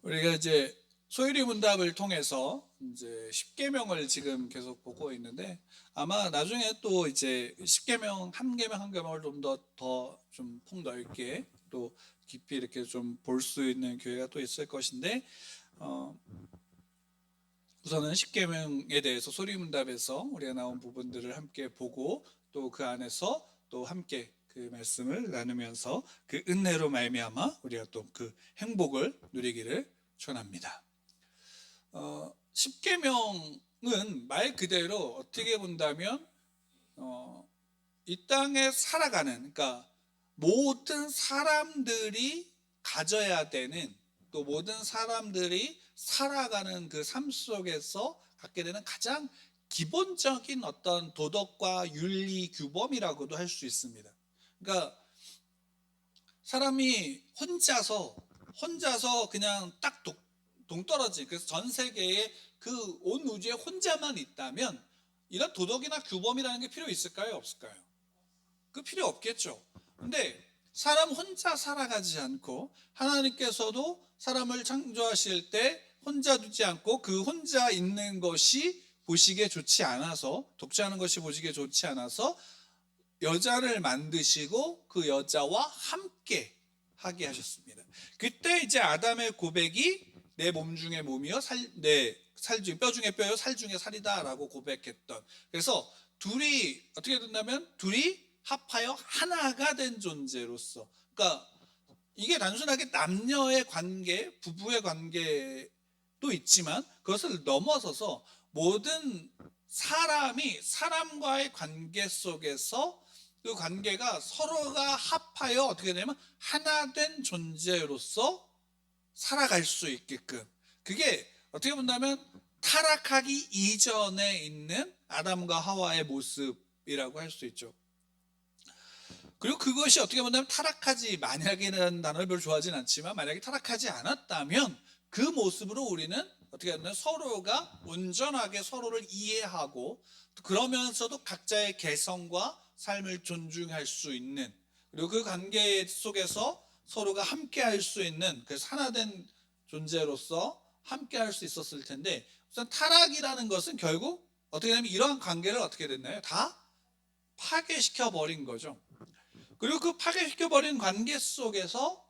우리가 이제 소율이 문답을 통해서 이제 십계명을 지금 계속 보고 있는데, 아마 나중에 또 이제 십계명 한 계명 한 계명을 좀 더 좀 폭넓게 또 깊이 이렇게 좀 볼 수 있는 기회가 또 있을 것인데, 어, 우선은 십계명에 대해서 소율이 문답에서 우리가 나온 부분들을 함께 보고, 또 그 안에서 또 함께 그 말씀을 나누면서 그 은혜로 말미암아 우리가 또 그 행복을 누리기를 축원합니다. 십계명은 말 그대로 어떻게 본다면 이 땅에 살아가는, 그러니까 모든 사람들이 가져야 되는, 또 모든 사람들이 살아가는 그 삶 속에서 갖게 되는 가장 기본적인 어떤 도덕과 윤리 규범이라고도 할 수 있습니다. 그러니까 사람이 혼자서 그냥 딱 동떨어진, 그래서 전 세계에 그 온 우주에 혼자만 있다면 이런 도덕이나 규범이라는 게 필요 있을까요? 없을까요? 그 필요 없겠죠. 근데 사람 혼자 살아가지 않고, 하나님께서도 사람을 창조하실 때 혼자 두지 않고, 그 혼자 있는 것이 보시기에 좋지 않아서, 독재하는 것이 보시기에 좋지 않아서 여자를 만드시고 그 여자와 함께 하게 하셨습니다. 그때 이제 아담의 고백이 내 몸 중에 몸이요 내 살 중에 뼈 중에 뼈요 살 중에 살이다라고 고백했던, 그래서 둘이 어떻게 된다면 둘이 합하여 하나가 된 존재로서, 그러니까 이게 단순하게 남녀의 관계, 부부의 관계도 있지만 그것을 넘어서서 모든 사람이 사람과의 관계 속에서 그 관계가 서로가 합하여 어떻게 되냐면 하나 된 존재로서 살아갈 수 있게끔, 그게 어떻게 본다면 타락하기 이전에 있는 아담과 하와의 모습이라고 할 수 있죠. 그리고 그것이 어떻게 본다면 타락하지, 만약이라는 단어를 별로 좋아하진 않지만 만약에 타락하지 않았다면 그 모습으로 우리는 어떻게 하면 서로가 온전하게 서로를 이해하고, 그러면서도 각자의 개성과 삶을 존중할 수 있는, 그리고 그 관계 속에서 서로가 함께 할 수 있는, 그래서 하나 된 존재로서 함께 할 수 있었을 텐데, 우선 타락이라는 것은 결국 어떻게 되면 이러한 관계를 어떻게 됐나요? 다 파괴시켜 버린 거죠. 그리고 그 파괴시켜버린 관계 속에서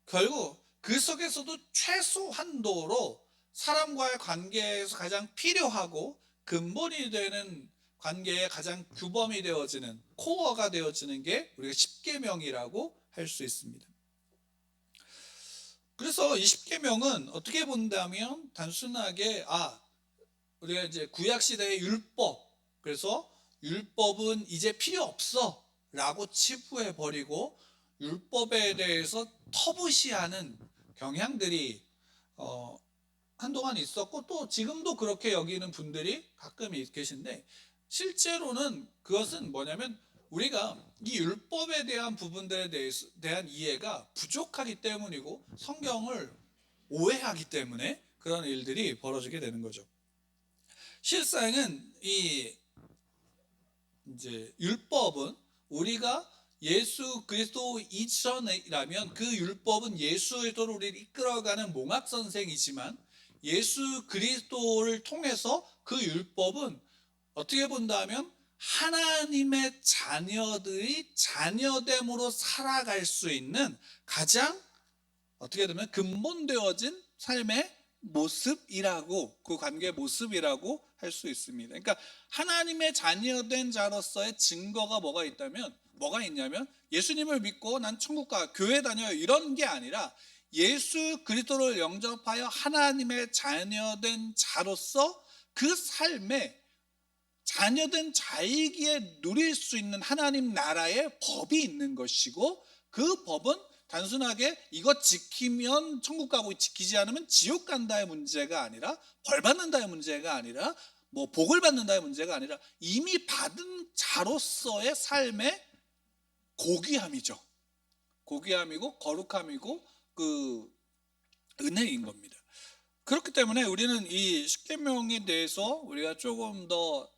결국 그 속에서도 최소한도로 사람과의 관계에서 가장 필요하고 근본이 되는 관계의 가장 규범이 되어지는, 코어가 되어지는 게 우리가 십계명이라고 할 수 있습니다. 그래서 이 십계명은 어떻게 본다면 단순하게 우리가 이제 구약 시대의 율법, 그래서 율법은 이제 필요 없어 라고 치부해 버리고 율법에 대해서 터부시하는 경향들이 한동안 있었고, 또 지금도 그렇게 여기는 분들이 가끔 계신데, 실제로는 그것은 뭐냐면 우리가 이 율법에 대한 부분들에 대한 이해가 부족하기 때문이고, 성경을 오해하기 때문에 그런 일들이 벌어지게 되는 거죠. 실상은 이 이제 율법은 우리가 예수 그리스도 이전이라면 그 율법은 예수 그리스도를 우리를 이끌어가는 몽학 선생이지만, 예수 그리스도를 통해서 그 율법은 어떻게 본다면 하나님의 자녀들이 자녀됨으로 살아갈 수 있는 가장 어떻게 되면 근본되어진 삶의 모습이라고, 그 관계의 모습이라고 할 수 있습니다. 그러니까 하나님의 자녀된 자로서의 증거가 뭐가 있냐면 예수님을 믿고 난 천국 가 교회 다녀요 이런 게 아니라, 예수 그리스도를 영접하여 하나님의 자녀된 자로서 그 삶에 자녀된 자이기에 누릴 수 있는 하나님 나라의 법이 있는 것이고, 그 법은 단순하게 이것 지키면 천국 가고 지키지 않으면 지옥 간다의 문제가 아니라, 벌 받는다의 문제가 아니라, 뭐 복을 받는다의 문제가 아니라 이미 받은 자로서의 삶의 고귀함이죠. 고귀함이고 거룩함이고 그 은혜인 겁니다. 그렇기 때문에 우리는 이 십계명에 대해서 우리가 조금 더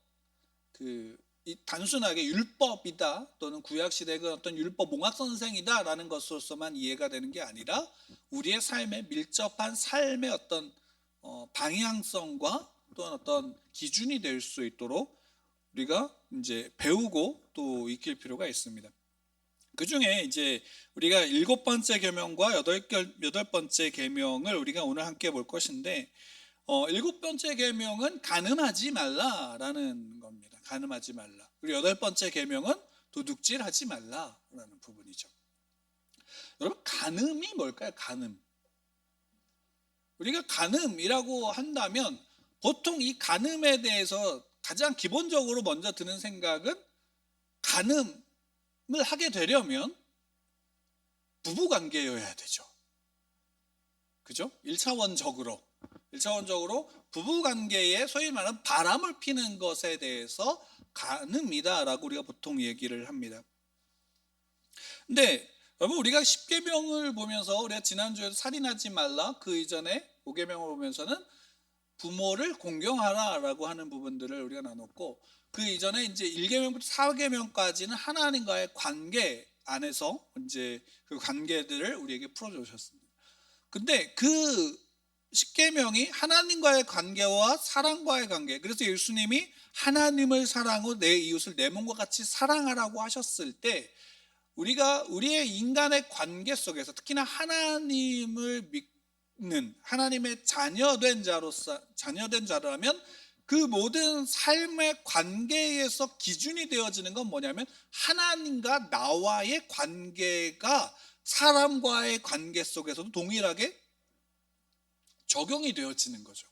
단순하게 율법이다 또는 구약시대의 그 어떤 율법 몽학 선생이다라는 것으로서만 이해가 되는 게 아니라 우리의 삶에 밀접한 삶의 어떤 방향성과 또는 어떤 기준이 될 수 있도록 우리가 이제 배우고 또 익힐 필요가 있습니다. 그 중에 이제 우리가 7번째 계명과 8번째 계명을 우리가 오늘 함께 볼 것인데 7번째 계명은 간음하지 말라라는 겁니다. 간음하지 말라. 그리고 8번째 계명은 도둑질하지 말라라는 부분이죠. 여러분, 간음이 뭘까요? 간음. 우리가 간음이라고 한다면 보통 이 간음에 대해서 가장 기본적으로 먼저 드는 생각은 간음을 하게 되려면 부부관계여야 되죠. 그죠? 1차원적으로 부부관계에 소위 말하는 바람을 피는 것에 대해서 간음이다라고 우리가 보통 얘기를 합니다. 근데 여러분, 우리가 10계명을 보면서 우리가 지난주에도 살인하지 말라, 그 이전에 5계명을 보면서는 부모를 공경하라라고 하는 부분들을 우리가 나눴고, 그 이전에 이제 1계명부터 4계명까지는 하나님과의 관계 안에서 이제 그 관계들을 우리에게 풀어주셨습니다. 근데 그 10계명이 하나님과의 관계와 사랑과의 관계, 그래서 예수님이 하나님을 사랑하고 내 이웃을 내 몸과 같이 사랑하라고 하셨을 때 우리가 우리의 인간의 관계 속에서 특히나 하나님을 믿는 하나님의 자녀된 자라면 그 모든 삶의 관계에서 기준이 되어지는 건 뭐냐면 하나님과 나와의 관계가 사람과의 관계 속에서도 동일하게 적용이 되어지는 거죠.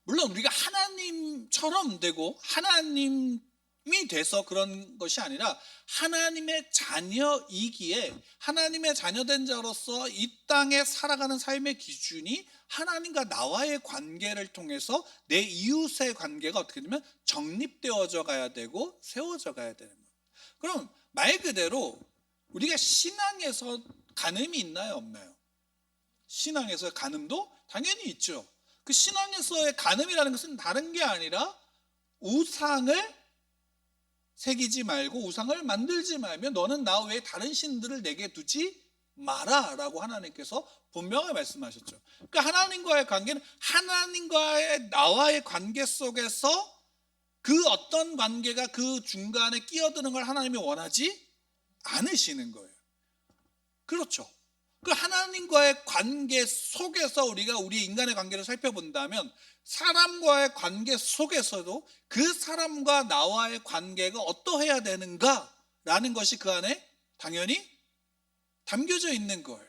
물론 우리가 하나님처럼 되고 하나님이 돼서 그런 것이 아니라 하나님의 자녀이기에 하나님의 자녀된 자로서 이 땅에 살아가는 삶의 기준이 하나님과 나와의 관계를 통해서 내 이웃의 관계가 어떻게 되면 정립되어져 가야 되고 세워져 가야 되는 거예요. 그럼 말 그대로 우리가 신앙에서 간음이 있나요, 없나요? 신앙에서의 간음도 당연히 있죠. 그 신앙에서의 간음이라는 것은 다른 게 아니라 우상을 새기지 말고 우상을 만들지 말며 너는 나 외에 다른 신들을 내게 두지 마라라고 하나님께서 분명히 말씀하셨죠. 그러니까 하나님과의 관계는 하나님과의 나와의 관계 속에서 그 어떤 관계가 그 중간에 끼어드는 걸 하나님이 원하지 않으시는 거예요. 그렇죠. 그 하나님과의 관계 속에서 우리가 우리 인간의 관계를 살펴본다면 사람과의 관계 속에서도 그 사람과 나와의 관계가 어떠해야 되는가라는 것이 그 안에 당연히 담겨져 있는 거예요.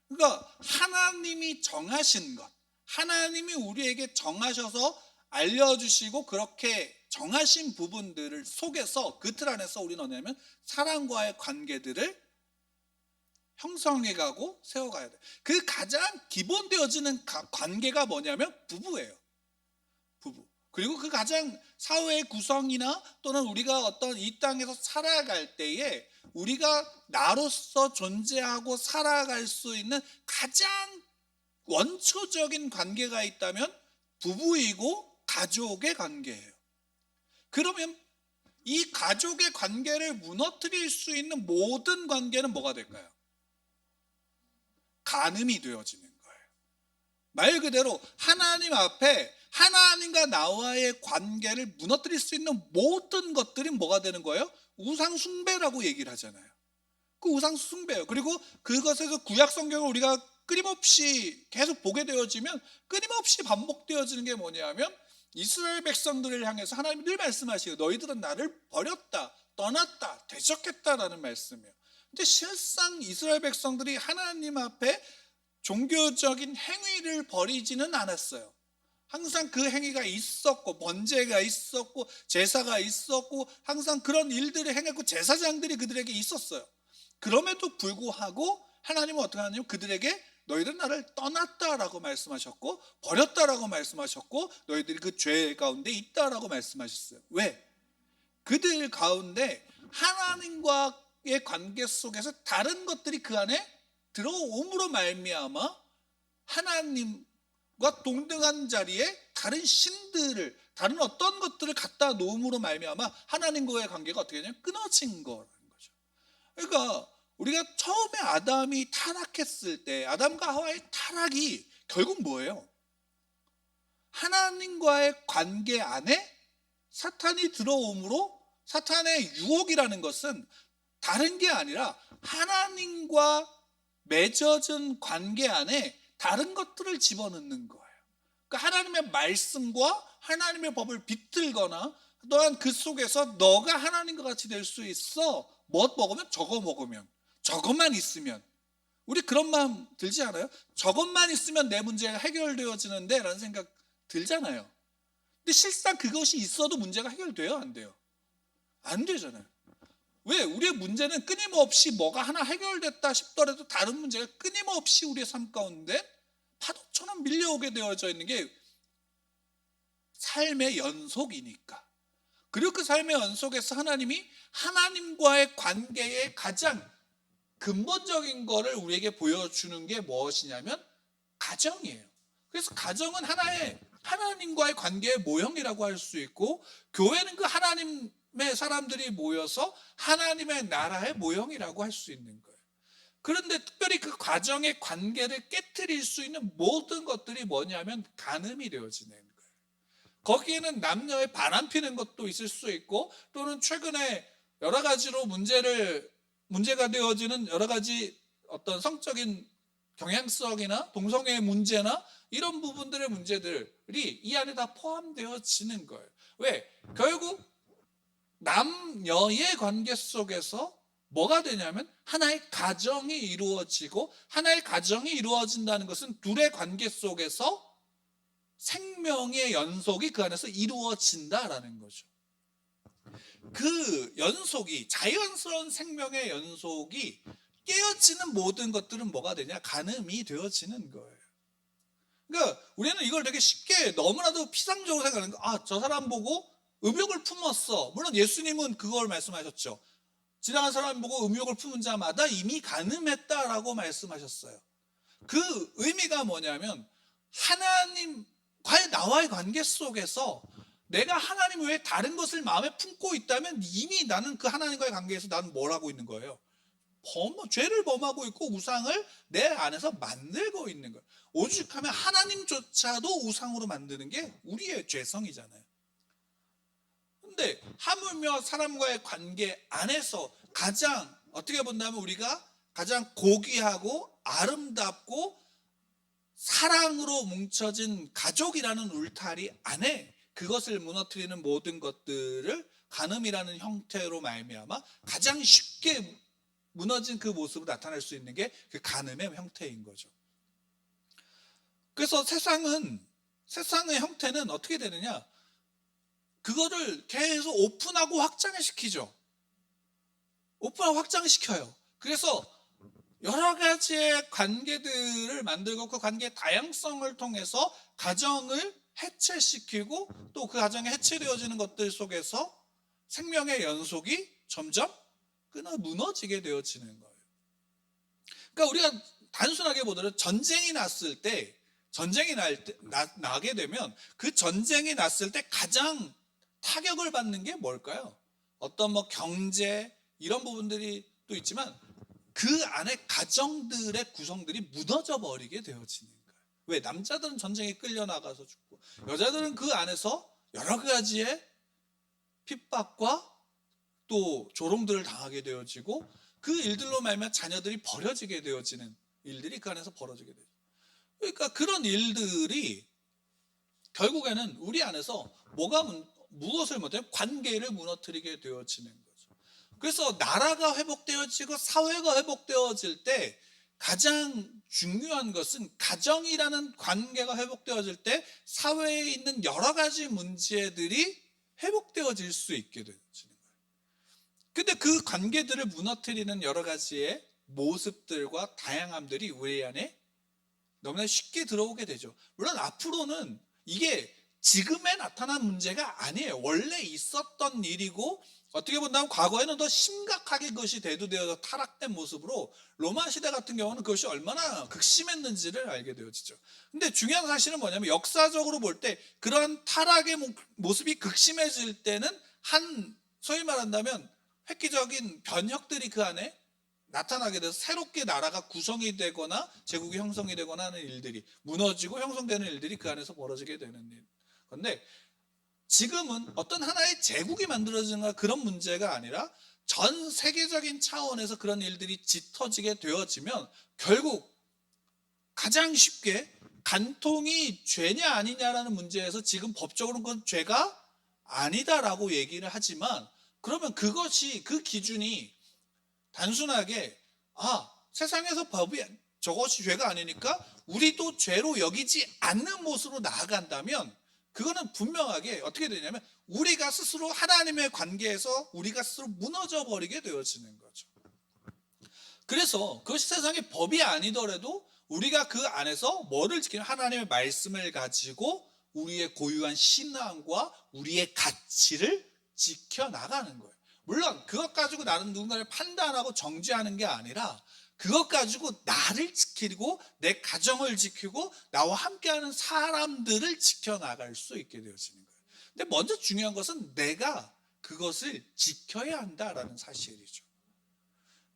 그러니까 하나님이 정하신 것, 하나님이 우리에게 정하셔서 알려주시고 그렇게 정하신 부분들을 속에서 그 틀 안에서 우리는 뭐냐면 사람과의 관계들을 형성해가고 세워가야 돼요. 그 가장 기본되어지는 관계가 뭐냐면 부부예요. 부부. 그리고 그 가장 사회의 구성이나 또는 우리가 어떤 이 땅에서 살아갈 때에 우리가 나로서 존재하고 살아갈 수 있는 가장 원초적인 관계가 있다면 부부이고 가족의 관계예요. 그러면 이 가족의 관계를 무너뜨릴 수 있는 모든 관계는 뭐가 될까요? 간음이 되어지는 거예요. 말 그대로 하나님 앞에 하나님과 나와의 관계를 무너뜨릴 수 있는 모든 것들이 뭐가 되는 거예요? 우상 숭배라고 얘기를 하잖아요. 그 우상 숭배예요. 그리고 그것에서 구약 성경을 우리가 끊임없이 계속 보게 되어지면 끊임없이 반복되어지는 게 뭐냐면 이스라엘 백성들을 향해서 하나님이 늘 말씀하시고 너희들은 나를 버렸다, 떠났다, 대적했다라는 말씀이에요. 근데 실상 이스라엘 백성들이 하나님 앞에 종교적인 행위를 벌이지는 않았어요. 항상 그 행위가 있었고 번제가 있었고 제사가 있었고 항상 그런 일들을 행했고 제사장들이 그들에게 있었어요. 그럼에도 불구하고 하나님은 어떻게 하냐면 그들에게 너희들은 나를 떠났다라고 말씀하셨고 버렸다라고 말씀하셨고 너희들이 그 죄 가운데 있다라고 말씀하셨어요. 왜? 그들 가운데 하나님과의 관계 속에서 다른 것들이 그 안에 들어옴으로 말미암아 하나님과 동등한 자리에 다른 신들을 다른 어떤 것들을 갖다 놓음으로 말미암아 하나님과의 관계가 어떻게 되냐면 끊어진 거라는 거죠. 그러니까 우리가 처음에 아담이 타락했을 때 아담과 하와의 타락이 결국 뭐예요? 하나님과의 관계 안에 사탄이 들어옴으로 사탄의 유혹이라는 것은 다른 게 아니라 하나님과 맺어진 관계 안에 다른 것들을 집어넣는 거예요. 그러니까 하나님의 말씀과 하나님의 법을 비틀거나 또한 그 속에서 너가 하나님과 같이 될 수 있어. 뭐 먹으면 저거 먹으면 저것만 있으면 우리 그런 마음 들지 않아요? 저것만 있으면 내 문제가 해결되어지는데 라는 생각 들잖아요. 근데 실상 그것이 있어도 문제가 해결돼요? 안 돼요? 안 되잖아요. 왜? 우리의 문제는 끊임없이 뭐가 하나 해결됐다 싶더라도 다른 문제가 끊임없이 우리의 삶 가운데 파도처럼 밀려오게 되어져 있는 게 삶의 연속이니까. 그리고 그 삶의 연속에서 하나님이 하나님과의 관계의 가장 근본적인 거를 우리에게 보여주는 게 무엇이냐면 가정이에요. 그래서 가정은 하나의 하나님과의 관계의 모형이라고 할 수 있고, 교회는 그 하나님의 사람들이 모여서 하나님의 나라의 모형이라고 할 수 있는 거예요. 그런데 특별히 그 가정의 관계를 깨트릴 수 있는 모든 것들이 뭐냐면 간음이 되어지는 거예요. 거기에는 남녀의 바람 피는 것도 있을 수 있고, 또는 최근에 여러 가지로 문제가 되어지는 여러 가지 어떤 성적인 경향성이나 동성애의 문제나 이런 부분들의 문제들이 이 안에 다 포함되어지는 거예요. 왜? 결국 남녀의 관계 속에서 뭐가 되냐면 하나의 가정이 이루어지고, 하나의 가정이 이루어진다는 것은 둘의 관계 속에서 생명의 연속이 그 안에서 이루어진다라는 거죠. 그 연속이, 자연스러운 생명의 연속이 깨어지는 모든 것들은 뭐가 되냐? 간음이 되어지는 거예요. 그러니까 우리는 이걸 되게 쉽게 너무나도 피상적으로 생각하는 거. 아, 저 사람 보고 음욕을 품었어. 물론 예수님은 그걸 말씀하셨죠. 지나간 사람 보고 음욕을 품은 자마다 이미 간음했다라고 말씀하셨어요. 그 의미가 뭐냐면 하나님과의 나와의 관계 속에서 내가 하나님 외에 다른 것을 마음에 품고 있다면 이미 나는 그 하나님과의 관계에서 나는 뭘 하고 있는 거예요? 죄를 범하고 있고 우상을 내 안에서 만들고 있는 거예요. 오죽하면 하나님조차도 우상으로 만드는 게 우리의 죄성이잖아요. 근데 하물며 사람과의 관계 안에서 가장 어떻게 본다면 우리가 가장 고귀하고 아름답고 사랑으로 뭉쳐진 가족이라는 울타리 안에 그것을 무너뜨리는 모든 것들을 간음이라는 형태로 말미암아 가장 쉽게 무너진 그 모습으로 나타날 수 있는 게 그 간음의 형태인 거죠. 그래서 세상의 형태는 어떻게 되느냐? 그거를 계속 오픈하고 확장을 시키죠. 오픈하고 확장을 시켜요. 그래서 여러 가지의 관계들을 만들고 그 관계의 다양성을 통해서 가정을 해체시키고, 또 그 가정에 해체되어지는 것들 속에서 생명의 연속이 점점 무너지게 되어지는 거예요. 그러니까 우리가 단순하게 보더라도 전쟁이 나게 되면 그 전쟁이 났을 때 가장 타격을 받는 게 뭘까요? 어떤 경제 이런 부분들이 또 있지만 그 안에 가정들의 구성들이 무너져 버리게 되어지는 거예요. 왜? 남자들은 전쟁에 끌려나가서 죽고 여자들은 그 안에서 여러 가지의 핍박과 또 조롱들을 당하게 되어지고, 그 일들로 말미암아 자녀들이 버려지게 되어지는 일들이 그 안에서 벌어지게 되죠. 그러니까 그런 일들이 결국에는 우리 안에서 무엇을 못하면 관계를 무너뜨리게 되어지는 거죠. 그래서 나라가 회복되어지고 사회가 회복되어질 때 가장 중요한 것은 가정이라는 관계가 회복되어질 때 사회에 있는 여러 가지 문제들이 회복되어질 수 있게 되지는 거예요. 근데 그 관계들을 무너뜨리는 여러 가지의 모습들과 다양함들이 우리 안에 너무나 쉽게 들어오게 되죠. 물론 앞으로는 이게 지금에 나타난 문제가 아니에요. 원래 있었던 일이고 어떻게 본다면 과거에는 더 심각하게 그것이 대두되어서 타락된 모습으로 로마 시대 같은 경우는 그것이 얼마나 극심했는지를 알게 되어지죠. 근데 중요한 사실은 뭐냐면 역사적으로 볼 때 그러한 타락의 모습이 극심해질 때는 소위 말한다면 획기적인 변혁들이 그 안에 나타나게 돼서 새롭게 나라가 구성이 되거나 제국이 형성이 되거나 하는 일들이 무너지고 형성되는 일들이 그 안에서 벌어지게 되는 일. 그런데 지금은 어떤 하나의 제국이 만들어지는 그런 문제가 아니라 전 세계적인 차원에서 그런 일들이 짙어지게 되어지면 결국 가장 쉽게 간통이 죄냐 아니냐라는 문제에서 지금 법적으로는 그건 죄가 아니다라고 얘기를 하지만 그러면 그것이 그 기준이 단순하게 세상에서 법이 저것이 죄가 아니니까 우리도 죄로 여기지 않는 모습으로 나아간다면 그거는 분명하게 어떻게 되냐면 우리가 스스로 하나님의 관계에서 우리가 스스로 무너져 버리게 되어지는 거죠. 그래서 그것이 세상의 법이 아니더라도 우리가 그 안에서 뭐를 지키는 하나님의 말씀을 가지고 우리의 고유한 신앙과 우리의 가치를 지켜나가는 거예요. 물론 그것 가지고 나는 누군가를 판단하고 정죄하는 게 아니라 그것 가지고 나를 지키고 내 가정을 지키고 나와 함께하는 사람들을 지켜나갈 수 있게 되어지는 거예요. 근데 먼저 중요한 것은 내가 그것을 지켜야 한다라는 사실이죠.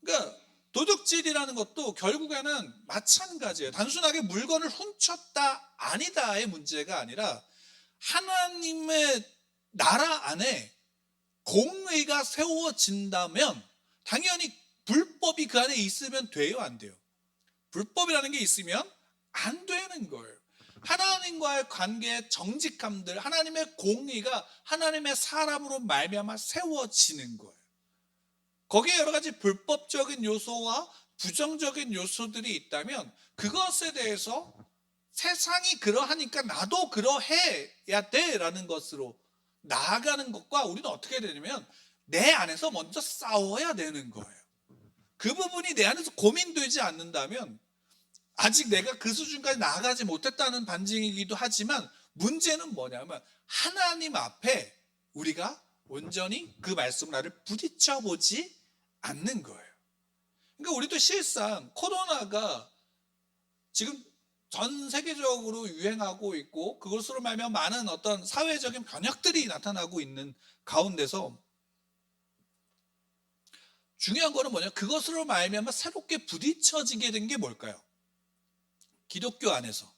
그러니까 도둑질이라는 것도 결국에는 마찬가지예요. 단순하게 물건을 훔쳤다 아니다의 문제가 아니라 하나님의 나라 안에 공의가 세워진다면 당연히 불법이 그 안에 있으면 돼요, 안 돼요? 불법이라는 게 있으면 안 되는 거예요. 하나님과의 관계의 정직함들, 하나님의 공의가 하나님의 사람으로 말미암아 세워지는 거예요. 거기에 여러 가지 불법적인 요소와 부정적인 요소들이 있다면 그것에 대해서 세상이 그러하니까 나도 그러해야 돼라는 것으로 나아가는 것과 우리는 어떻게 되냐면 내 안에서 먼저 싸워야 되는 거예요. 그 부분이 내 안에서 고민되지 않는다면 아직 내가 그 수준까지 나아가지 못했다는 반증이기도 하지만 문제는 뭐냐면 하나님 앞에 우리가 온전히 그 말씀을 나를 부딪혀 보지 않는 거예요. 그러니까 우리도 실상 코로나가 지금 전 세계적으로 유행하고 있고 그것으로 말미암아 많은 어떤 사회적인 변혁들이 나타나고 있는 가운데서 중요한 거는 뭐냐? 그것으로 말미암아 새롭게 부딪혀지게 된 게 뭘까요? 기독교 안에서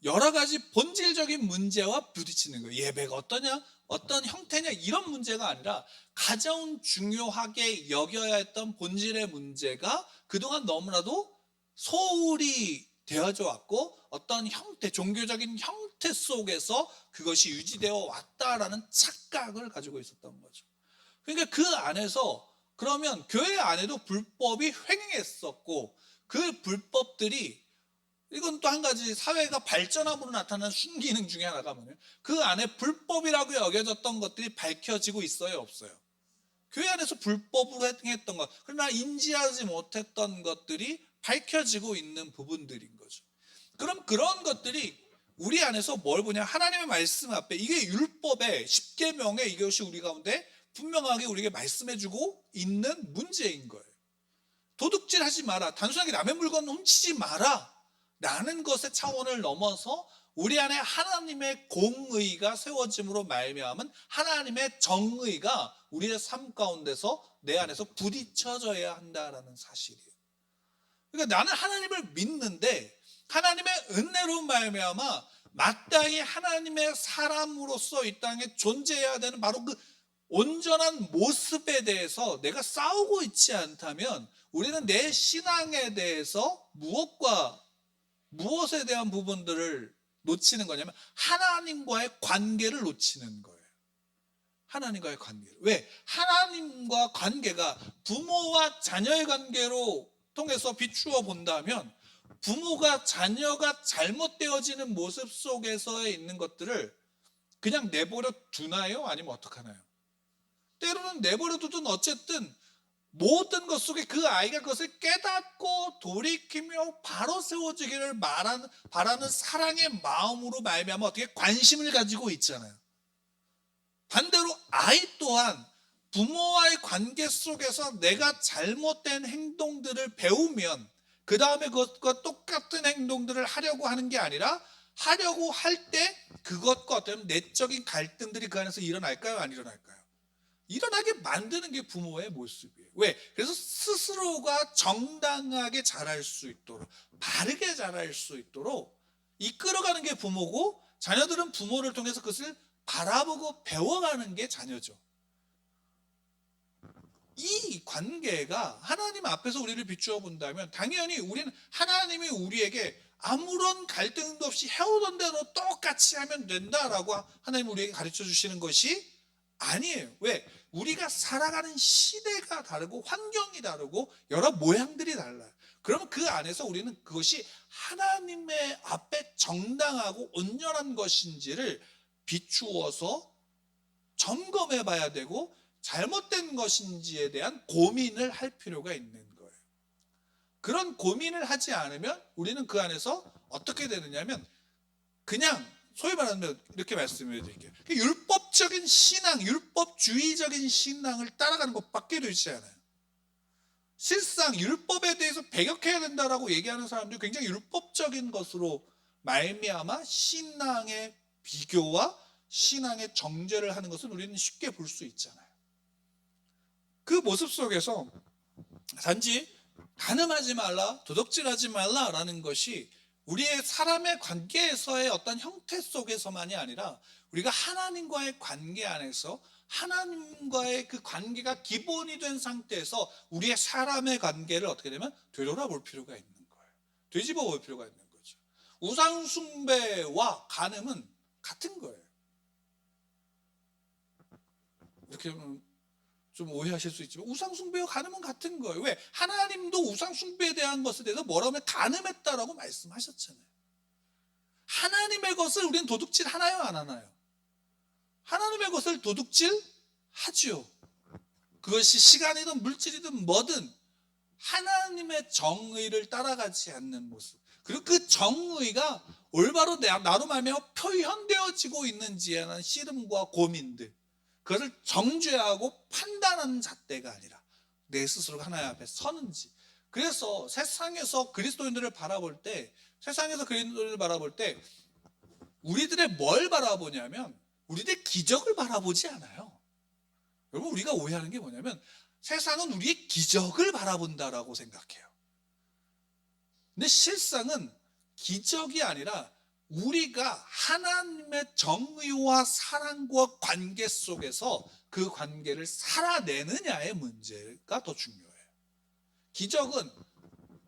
여러 가지 본질적인 문제와 부딪히는 거예요. 예배가 어떠냐? 어떤 형태냐? 이런 문제가 아니라 가장 중요하게 여겨야 했던 본질의 문제가 그동안 너무나도 소홀히 되어져 왔고 어떤 형태, 종교적인 형태 속에서 그것이 유지되어 왔다라는 착각을 가지고 있었던 거죠. 그러니까 그 안에서 그러면 교회 안에도 불법이 횡행했었고 그 불법들이 이건 또 한 가지 사회가 발전함으로 나타나는 순기능 중에 하나가 뭐냐면 그 안에 불법이라고 여겨졌던 것들이 밝혀지고 있어요, 없어요? 교회 안에서 불법으로 행했던 것, 그러나 인지하지 못했던 것들이 밝혀지고 있는 부분들인 거죠. 그럼 그런 것들이 우리 안에서 뭘 보냐? 하나님의 말씀 앞에 이게 율법의 10계명에 이것이 우리 가운데 분명하게 우리에게 말씀해주고 있는 문제인 거예요. 도둑질하지 마라. 단순하게 남의 물건 훔치지 마라. 라는 것의 차원을 넘어서 우리 안에 하나님의 공의가 세워짐으로 말미암은 하나님의 정의가 우리의 삶 가운데서 내 안에서 부딪혀져야 한다라는 사실이에요. 그러니까 나는 하나님을 믿는데 하나님의 은혜로 말미암아 마땅히 하나님의 사람으로서 이 땅에 존재해야 되는 바로 그 온전한 모습에 대해서 내가 싸우고 있지 않다면 우리는 내 신앙에 대해서 무엇에 대한 부분들을 놓치는 거냐면 하나님과의 관계를 놓치는 거예요. 하나님과의 관계. 왜? 하나님과 관계가 부모와 자녀의 관계로 통해서 비추어 본다면 부모가 자녀가 잘못되어지는 모습 속에서 있는 것들을 그냥 내버려 두나요? 아니면 어떡하나요? 때로는 내버려 두든 어쨌든 모든 것 속에 그 아이가 그것을 깨닫고 돌이키며 바로 세워지기를 바라는 사랑의 마음으로 말미암아 어떻게 관심을 가지고 있잖아요. 반대로 아이 또한 부모와의 관계 속에서 내가 잘못된 행동들을 배우면 그 다음에 그것과 똑같은 행동들을 하려고 하는 게 아니라 하려고 할 때 그것과 어떤 내적인 갈등들이 그 안에서 일어날까요? 안 일어날까요? 일어나게 만드는 게 부모의 모습이에요. 왜? 그래서 스스로가 정당하게 자랄 수 있도록, 바르게 자랄 수 있도록 이끌어가는 게 부모고, 자녀들은 부모를 통해서 그것을 바라보고 배워가는 게 자녀죠. 이 관계가 하나님 앞에서 우리를 비추어 본다면 당연히 우리는 하나님이 우리에게 아무런 갈등도 없이 해오던 대로 똑같이 하면 된다라고 하나님 우리에게 가르쳐 주시는 것이 아니에요. 왜? 우리가 살아가는 시대가 다르고 환경이 다르고 여러 모양들이 달라요. 그러면 그 안에서 우리는 그것이 하나님의 앞에 정당하고 온전한 것인지를 비추어서 점검해 봐야 되고, 잘못된 것인지에 대한 고민을 할 필요가 있는 거예요. 그런 고민을 하지 않으면 우리는 그 안에서 어떻게 되느냐면, 그냥 소위 말하면 이렇게 말씀을 드릴게요. 율법적인 신앙, 율법주의적인 신앙을 따라가는 것밖에 되지 않아요. 실상 율법에 대해서 배격해야 된다라고 얘기하는 사람들이 굉장히 율법적인 것으로 말미암아 신앙의 비교와 신앙의 정죄를 하는 것을 우리는 쉽게 볼 수 있잖아요. 그 모습 속에서 단지 간음하지 말라, 도둑질하지 말라라는 것이 우리의 사람의 관계에서의 어떤 형태 속에서만이 아니라 우리가 하나님과의 관계 안에서 하나님과의 그 관계가 기본이 된 상태에서 우리의 사람의 관계를 어떻게 되면 되돌아볼 필요가 있는 거예요. 되짚어 볼 필요가 있는 거죠. 우상 숭배와 간음은 같은 거예요. 이렇게 좀 오해하실 수 있지만 우상 숭배와 간음은 같은 거예요. 왜? 하나님도 우상 숭배에 대한 것에 대해서 뭐라고 하면 간음했다라고 말씀하셨잖아요. 하나님의 것을 우리는 도둑질 하나요, 안 하나요? 하나님의 것을 도둑질 하지요. 그것이 시간이든 물질이든 뭐든 하나님의 정의를 따라가지 않는 모습, 그리고 그 정의가 올바로 나로 말미암아 표현되어지고 있는지에 대한 씨름과 고민들, 그것을 정죄하고 판단하는 잣대가 아니라 내 스스로가 하나님 앞에 서는지. 그래서 세상에서 그리스도인들을 바라볼 때, 우리들의 뭘 바라보냐면 우리들의 기적을 바라보지 않아요. 여러분, 우리가 오해하는 게 뭐냐면 세상은 우리의 기적을 바라본다라고 생각해요. 근데 실상은 기적이 아니라 우리가 하나님의 정의와 사랑과 관계 속에서 그 관계를 살아내느냐의 문제가 더 중요해요. 기적은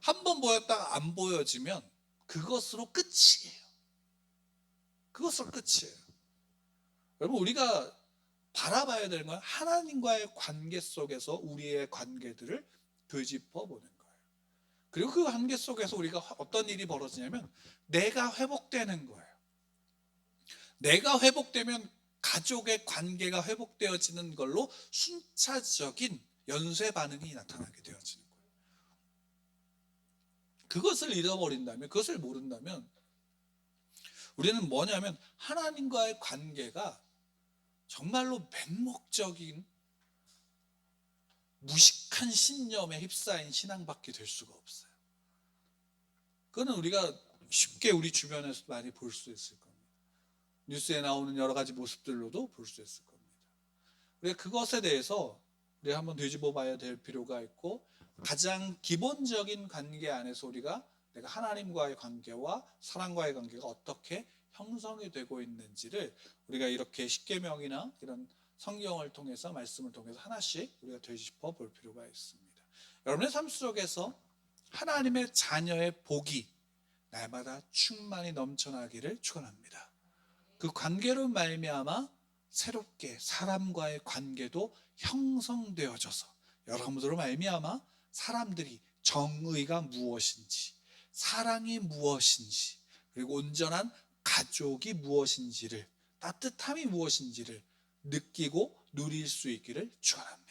한 번 보였다가 안 보여지면 그것으로 끝이에요. 그것으로 끝이에요. 여러분, 우리가 바라봐야 되는 건 하나님과의 관계 속에서 우리의 관계들을 되짚어 보는 거예요. 그리고 그 관계 속에서 우리가 어떤 일이 벌어지냐면 내가 회복되는 거예요. 내가 회복되면 가족의 관계가 회복되어지는 걸로 순차적인 연쇄 반응이 나타나게 되어지는 거예요. 그것을 잃어버린다면, 그것을 모른다면 우리는 뭐냐면 하나님과의 관계가 정말로 맹목적인 무식한 신념에 휩싸인 신앙밖에 될 수가 없어요. 그거는 우리가 쉽게 우리 주변에서 많이 볼 수 있을 겁니다. 뉴스에 나오는 여러 가지 모습들로도 볼 수 있을 겁니다. 우리가 그것에 대해서 우리가 한번 되짚어 봐야 될 필요가 있고, 가장 기본적인 관계 안에서 우리가 내가 하나님과의 관계와 사랑과의 관계가 어떻게 형성이 되고 있는지를 우리가 이렇게 십계명이나 이런 성경을 통해서, 말씀을 통해서 하나씩 우리가 되짚어 볼 필요가 있습니다. 여러분의 삶 속에서 하나님의 자녀의 복이 날마다 충만히 넘쳐나기를 축원합니다. 그 관계로 말미암아 새롭게 사람과의 관계도 형성되어져서 여러분으로 말미암아 사람들이 정의가 무엇인지, 사랑이 무엇인지, 그리고 온전한 가족이 무엇인지를, 따뜻함이 무엇인지를 느끼고 누릴 수 있기를 축원합니다.